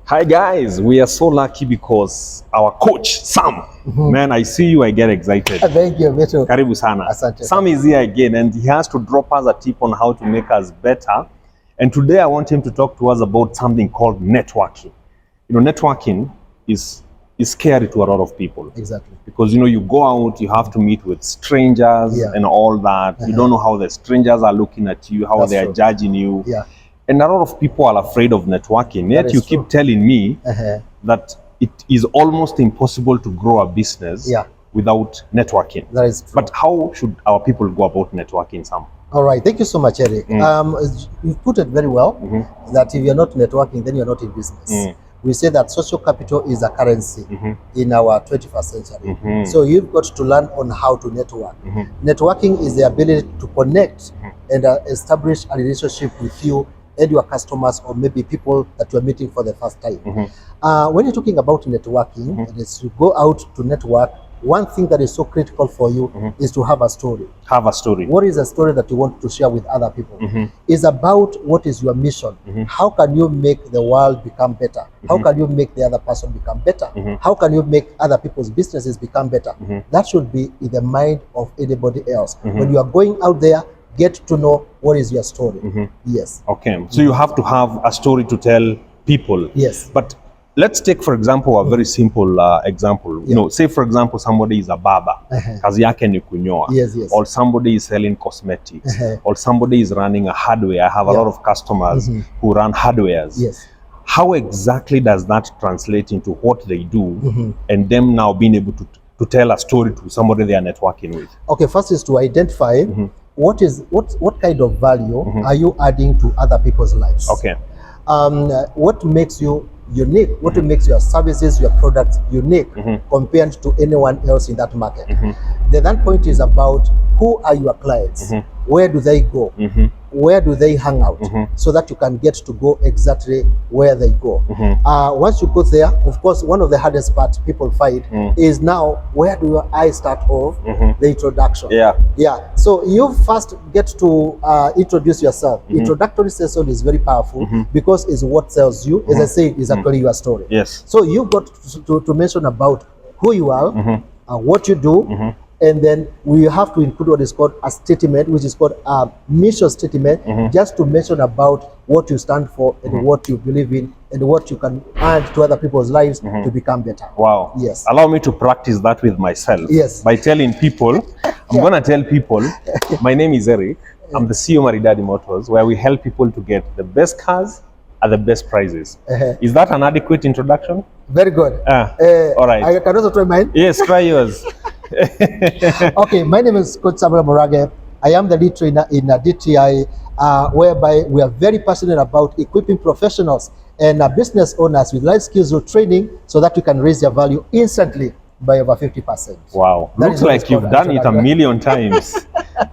Hi guys, we are so lucky because our coach Sam, man, I see you, I get excited. Thank you, Beto. Karibu sana. Asante. Sam is here again and he has to drop us a tip on how to make us better. And today I want him to talk to us about something called networking. You know, networking is scary to a lot of people. Exactly. Because you go out, you have to meet with strangers and all that. You don't know how the strangers are looking at you, how they are judging you. Yeah. And a lot of people are afraid of networking. Yet you keep telling me that it is almost impossible to grow a business without networking. That is true. But how should our people go about networking, Sam? All right. Thank you so much, Eric. You put it very well, that if you're not networking, then you're not in business. We say that social capital is a currency in our 21st century. So you've got to learn on how to network. Networking is the ability to connect and establish a relationship with you and your customers, or maybe people that you're meeting for the first time. When you're talking about networking, it is to go out to network. One thing that is so critical for you is to have a story. Have a story. What is a story that you want to share with other people? Is about what is your mission. How can you make the world become better? How can you make the other person become better? How can you make other people's businesses become better? That should be in the mind of anybody else. When you are going out there, get to know what is your story. Yes. Okay. So you have to have a story to tell people. Yes. But let's take, for example, a very simple example. You know, say, for example, somebody is a barber. Kazi yake ni kunyoa. Yes, yes. Or somebody is selling cosmetics. Or somebody is running a hardware. I have a lot of customers who run hardwares. Yes. How exactly does that translate into what they do and them now being able to tell a story to somebody they are networking with? Okay, first is to identify what kind of value are you adding to other people's lives. Okay. What makes you unique? What makes your services, your products unique compared to anyone else in that market? The third point is about who are your clients? Where do they go? Where do they hang out? So that you can get to go exactly where they go. Once you go there, of course, one of the hardest parts people find is now, where do I start off the introduction? Yeah. So you first get to introduce yourself. Introductory session is very powerful because it's what sells you. As I say, is actually your story. Yes. So you got to mention about who you are, what you do, and then we have to include what is called a statement, which is called a mission statement, just to mention about what you stand for and what you believe in and what you can add to other people's lives to become better. Wow. Yes. Allow me to practice that with myself. Yes. By telling people, I'm going to tell people, my name is Eric. I'm the CEO of Murage Motors, where we help people to get the best cars at the best prices. Is that an adequate introduction? Very good. All right. I can also try mine. Yes, try yours. Okay, my name is Coach Samuel Murage. I am the lead trainer in DTI, whereby we are very passionate about equipping professionals and business owners with life skills or training so that you can raise your value instantly by over 50%. Wow. Looks like you've done it a million times.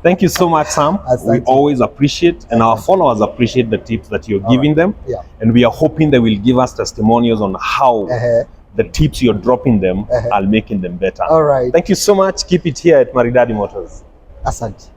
Thank you so much, Sam. We always appreciate, and our followers appreciate the tips that you're giving them. And we are hoping they will give us testimonials on how the tips you're dropping them are making them better. All right. Thank you so much. Keep it here at Murage Motors. Asante.